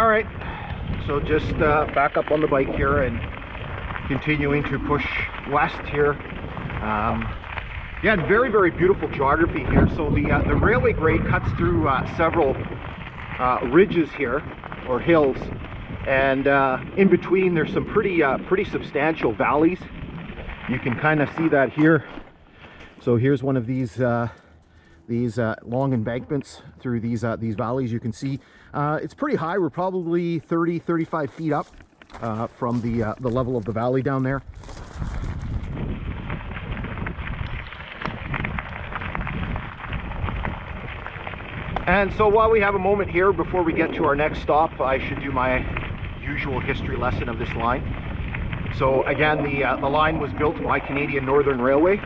All right, so just back up on the bike here and continuing to push west here. Yeah, very, very beautiful geography here. So the railway grade cuts through several ridges here, or hills, and in between there's some pretty substantial valleys. You can kind of see that here. So here's one of these long embankments through these valleys. You can see it's pretty high. We're probably 30-35 feet up from the level of the valley down there. And so while we have a moment here before we get to our next stop, I should do my usual history lesson of this line. So again, the line was built by Canadian Northern Railway.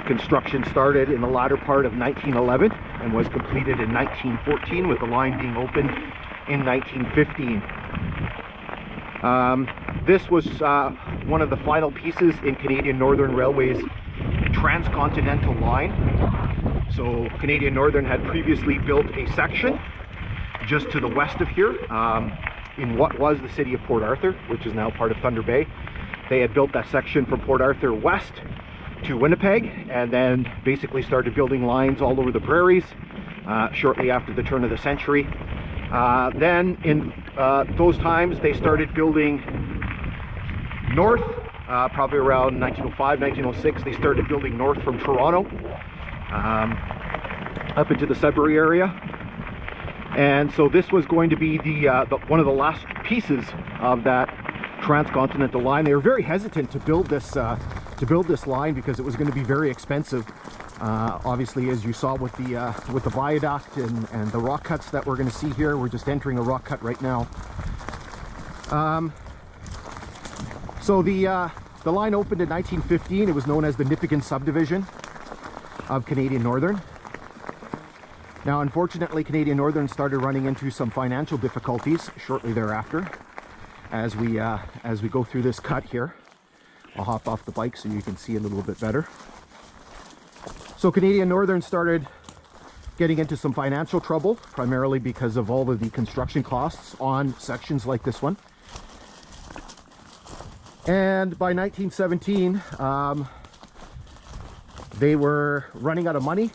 Construction started in the latter part of 1911 and was completed in 1914, with the line being opened in 1915. This was one of the final pieces in Canadian Northern Railway's transcontinental line. So Canadian Northern had previously built a section just to the west of here, in what was the city of Port Arthur, which is now part of Thunder Bay. They had built that section from Port Arthur west to Winnipeg, and then basically started building lines all over the prairies shortly after the turn of the century. Then in those times they started building north, probably around 1905, 1906. They started building north from Toronto up into the Sudbury area. And so this was going to be one of the last pieces of that transcontinental line. They were very hesitant to build this line because it was going to be very expensive. Obviously, as you saw with the viaduct and the rock cuts that we're going to see here. We're just entering a rock cut right now. So the line opened in 1915. It was known as the Nipigon Subdivision of Canadian Northern. Now, unfortunately, Canadian Northern started running into some financial difficulties shortly thereafter. As we go through this cut here, I'll hop off the bike so you can see a little bit better. So Canadian Northern started getting into some financial trouble, primarily because of all of the construction costs on sections like this one. And by 1917, they were running out of money.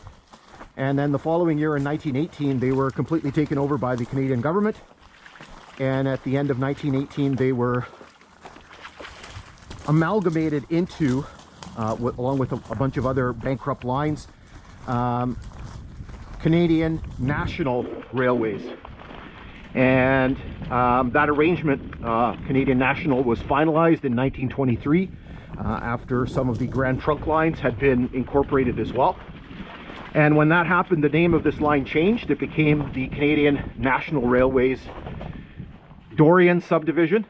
And then the following year in 1918, they were completely taken over by the Canadian government. And at the end of 1918, they were amalgamated into, along with a bunch of other bankrupt lines, Canadian National Railways. And that arrangement, Canadian National, was finalized in 1923 after some of the Grand Trunk lines had been incorporated as well. And when that happened, the name of this line changed. It became the Canadian National Railways Dorion Subdivision.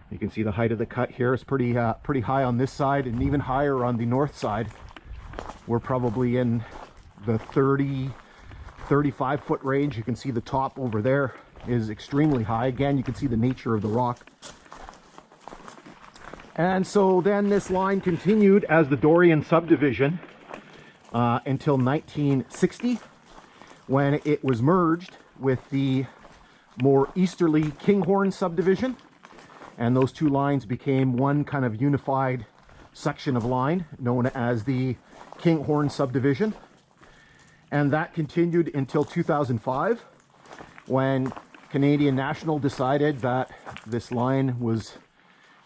You can see the height of the cut here is pretty high on this side, and even higher on the north side. We're probably in the 35 foot range. You can see the top over there is extremely high. Again, you can see the nature of the rock. And so then this line continued as the Dorion Subdivision until 1960, when it was merged with the more easterly Kinghorn Subdivision, and those two lines became one kind of unified section of line known as the Kinghorn Subdivision. And that continued until 2005, when Canadian National decided that this line was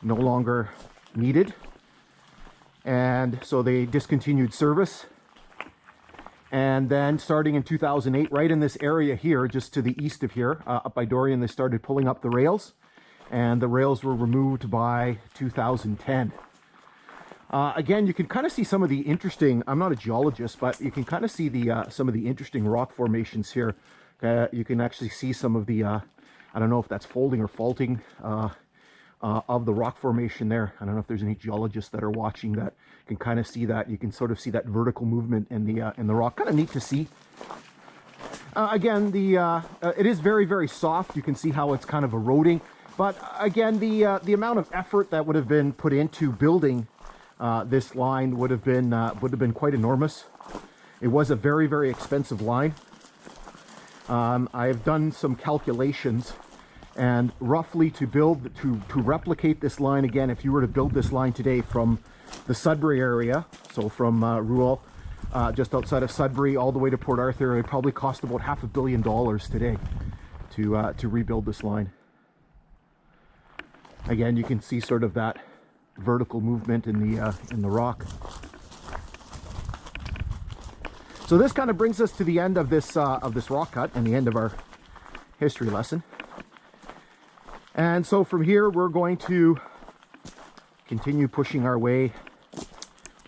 no longer needed, and so they discontinued service. And then starting in 2008, right in this area here, just to the east of here, up by Dorion, they started pulling up the rails, and the rails were removed by 2010. Again, you can kind of see some of the interesting, I'm not a geologist, but you can kind of see some of the interesting rock formations here. You can actually see some of the, I don't know if that's folding or faulting of the rock formation there. I don't know if there's any geologists that are watching that can kind of see that. You can sort of see that vertical movement in the rock. Kind of neat to see. Again, it is very, very soft. You can see how it's kind of eroding. But again, the amount of effort that would have been put into building this line would have been quite enormous. It was a very, very expensive line. I've done some calculations, and roughly to replicate this line again, if you were to build this line today from the Sudbury area, so from Ruel, just outside of Sudbury, all the way to Port Arthur, it would probably cost about $500 million today to rebuild this line. Again, you can see sort of that vertical movement in the rock. So this kind of brings us to the end of this rock cut and the end of our history lesson. And so from here, we're going to continue pushing our way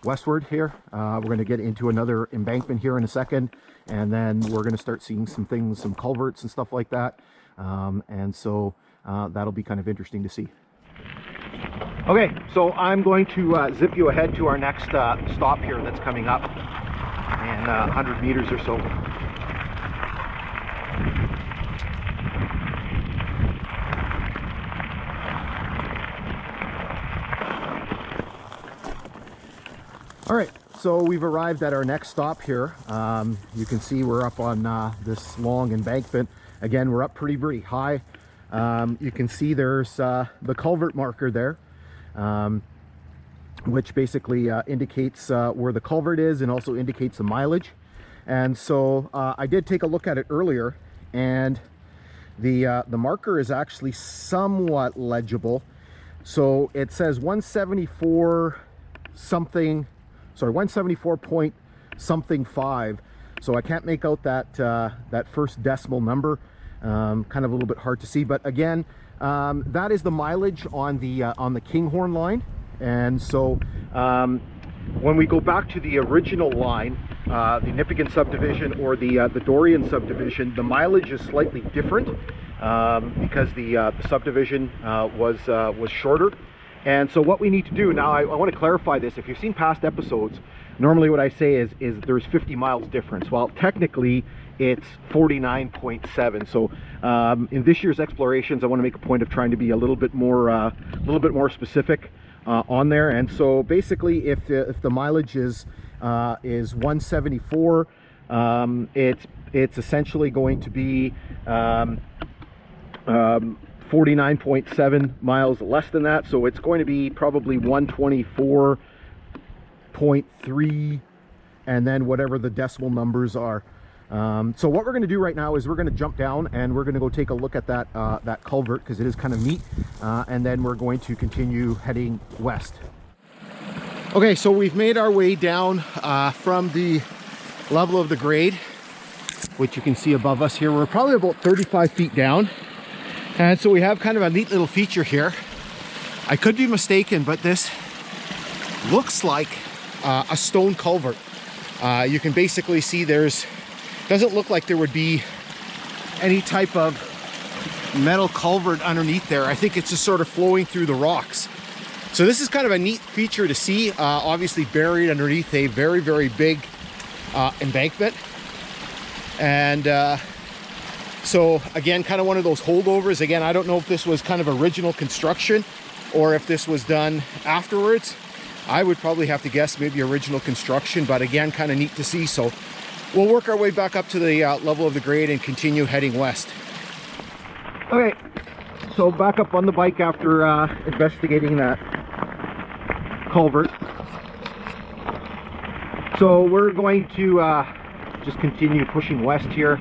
westward here. We're going to get into another embankment here in a second, and then we're going to start seeing some things, some culverts and stuff like that. And so that'll be kind of interesting to see. Okay, so I'm going to zip you ahead to our next stop here that's coming up in 100 meters or so. All right, so we've arrived at our next stop here. You can see we're up on this long embankment. Again, we're up pretty high. You can see there's the culvert marker there, which basically indicates where the culvert is and also indicates the mileage. And so I did take a look at it earlier, and the marker is actually somewhat legible. So it says 174 something. Sorry, 174 point something 5. So I can't make out that that first decimal number. Kind of a little bit hard to see, but again, that is the mileage on the Kinghorn line. And so when we go back to the original line, the Nippigan subdivision or the Dorion subdivision, the mileage is slightly different because the subdivision was shorter. And so what we need to do now, I want to clarify this. If you've seen past episodes, normally what I say is there's 50 miles difference. Well, technically it's 49.7. So in this year's explorations, I want to make a point of trying to be a little bit more specific on there. And so basically, if the mileage is 174, it's essentially going to be 49.7 miles less than that, so it's going to be probably 124.3, and then whatever the decimal numbers are. So what we're going to do right now is we're going to jump down and we're going to go take a look at that that culvert, because it is kind of neat, and then we're going to continue heading west. Okay, so we've made our way down from the level of the grade, which you can see above us here. We're probably about 35 feet down. And so we have kind of a neat little feature here. I could be mistaken, but this looks like a stone culvert. You can basically see doesn't look like there would be any type of metal culvert underneath there. I think it's just sort of flowing through the rocks. So this is kind of a neat feature to see, obviously buried underneath a very big embankment. And so again, kind of one of those holdovers. Again, I don't know if this was kind of original construction or if this was done afterwards. I would probably have to guess maybe original construction, but again, kind of neat to see. So we'll work our way back up to the level of the grade and continue heading west. Okay, so back up on the bike after investigating that culvert. So we're going to just continue pushing west here.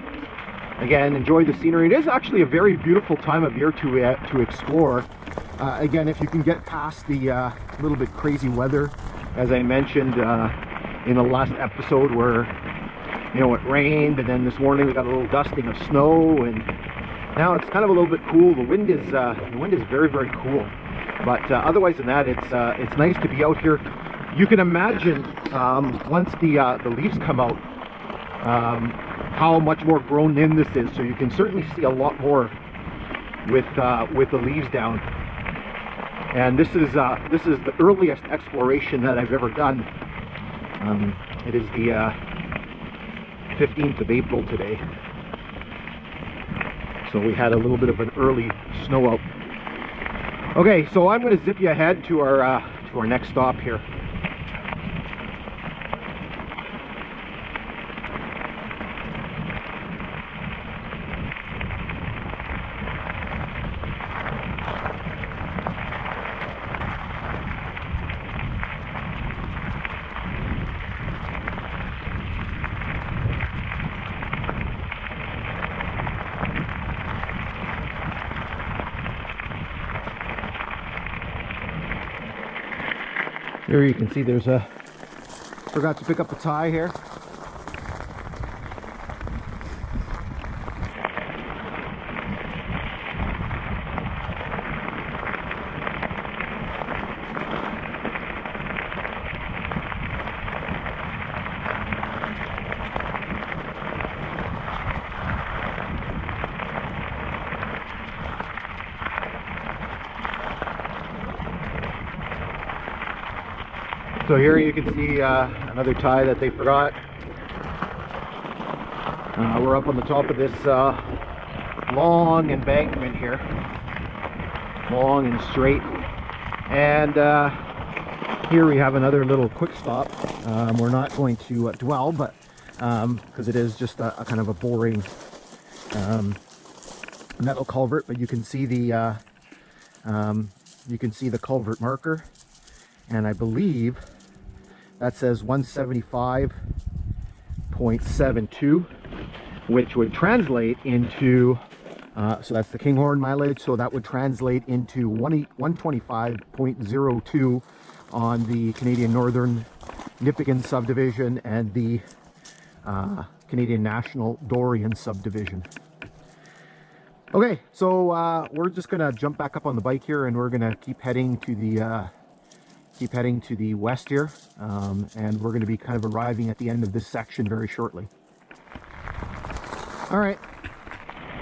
Again, enjoy the scenery. It is actually a very beautiful time of year to explore. Again, if you can get past the little bit crazy weather, as I mentioned in the last episode, where it rained, and then this morning we got a little dusting of snow, and now it's kind of a little bit cool. The wind is very cool. But otherwise than that, it's nice to be out here. You can imagine once the leaves come out, how much more grown in this is. So you can certainly see a lot more with the leaves down. And this is the earliest exploration that I've ever done. It is the 15th of April today. So we had a little bit of an early snow out. Okay, so I'm going to zip you ahead to our next stop here. Here you can see there's a, forgot to pick up the tie here. So here you can see another tie that they forgot. We're up on the top of this long embankment here, long and straight, and here we have another little quick stop. We're not going to dwell, but because it is just a kind of a boring metal culvert, but you can see the culvert marker, and I believe that says 175.72, which would translate into, so that's the Kinghorn mileage, so that would translate into 125.02 on the Canadian Northern Nippigan subdivision and the Canadian National Dorion subdivision. Okay, so we're just gonna jump back up on the bike here, and we're gonna keep heading to the west here, and we're going to be kind of arriving at the end of this section very shortly. All right,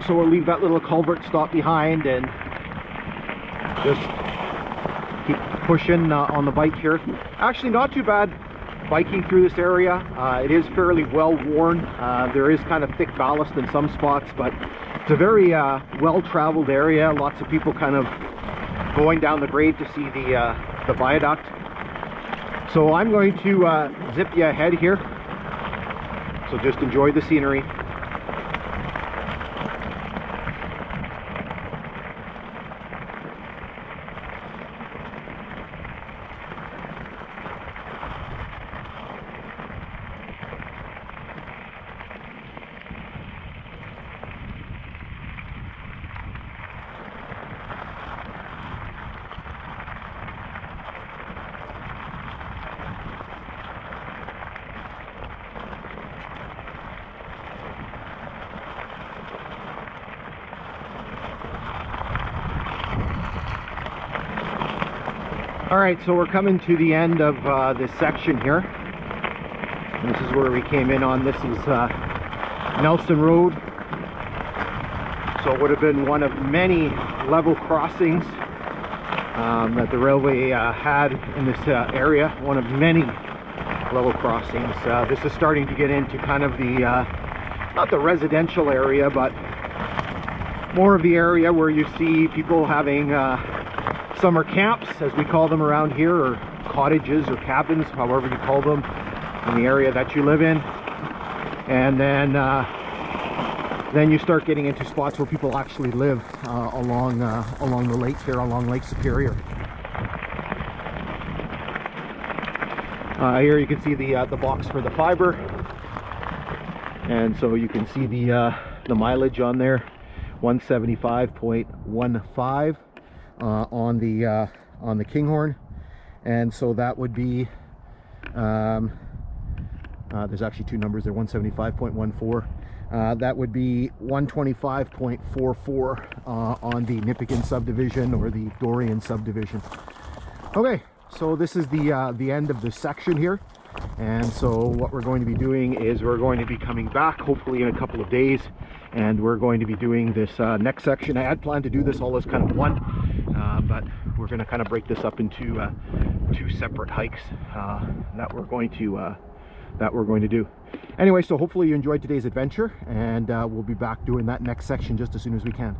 so we'll leave that little culvert stop behind and just keep pushing on the bike here. Actually, not too bad biking through this area. It is fairly well worn. There is kind of thick ballast in some spots, but it's a very well-traveled area. Lots of people kind of going down the grade to see the viaduct. So I'm going to zip you ahead here, so just enjoy the scenery. All right, so we're coming to the end of this section here. This is where we came in on. This is Nelson Road. So it would have been one of many level crossings that the railway had in this area. One of many level crossings. This is starting to get into kind of the, not the residential area, but more of the area where you see people having summer camps, as we call them around here, or cottages or cabins, however you call them, in the area that you live in. And then you start getting into spots where people actually live along the lake here, along Lake Superior. Here you can see the box for the fiber, and so you can see the mileage on there, 175.15. On the Kinghorn, and so that would be there's actually two numbers there, 175.14. That would be 125.44 on the Nippigan subdivision or the Dorion subdivision. Okay, so this is the end of this section here, and so what we're going to be doing is we're going to be coming back hopefully in a couple of days, and we're going to be doing this next section. I had planned to do this all as kind of one, but we're going to kind of break this up into two separate hikes that we're going to do. Anyway, so hopefully you enjoyed today's adventure, and we'll be back doing that next section just as soon as we can.